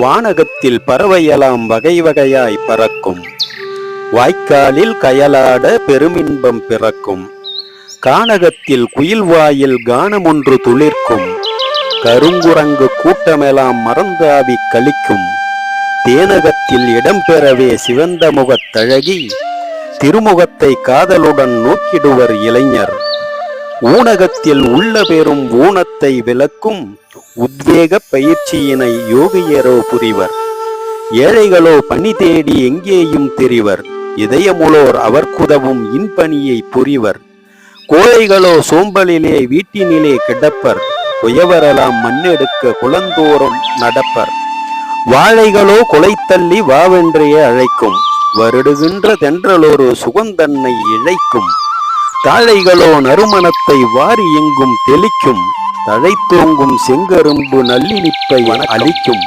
வானகத்தில் பறவையெல்லாம் வகை வகையாய் பறக்கும். வாய்க்காலில் கயலாட பெருமின்பம் பிறக்கும். கானகத்தில் குயில் வாயில் கானமொன்று துளிர்க்கும். கருங்குரங்கு கூட்டமெல்லாம் மறந்தாவி கழிக்கும். தேனகத்தில் இடம்பெறவே சிவந்த முகத்தழகி திருமுகத்தை காதலுடன் நோக்கிடுவர் இளைஞர். ஊனகத்தில் உள்ள பெரும் ஊனத்தை விளக்கும் உத்வேக பயிற்சியினை யோகியரோ புரிவர். ஏழைகளோ பணி தேடி எங்கேயும் தெரிவர். இதயமுளோர் அவர்க்குதவும் இன்பணியை புரிவர். கோழைகளோ சோம்பலிலே வீட்டினிலே கிடப்பர். குயவரெல்லாம் மண்ணெடுக்க குளந்தோறும் நடப்பர். வாழைகளோ கொலைத்தள்ளி வாவென்றே அழைக்கும். வருடுகின்ற தென்றலோரு சுகந்தன்னை இழைக்கும். தாழைகளோ நறுமணத்தை வாரி எங்கும் தெளிக்கும். தழைத்தோங்கும் செங்கரும்பு நல்லினிப்பை அளிக்கும்.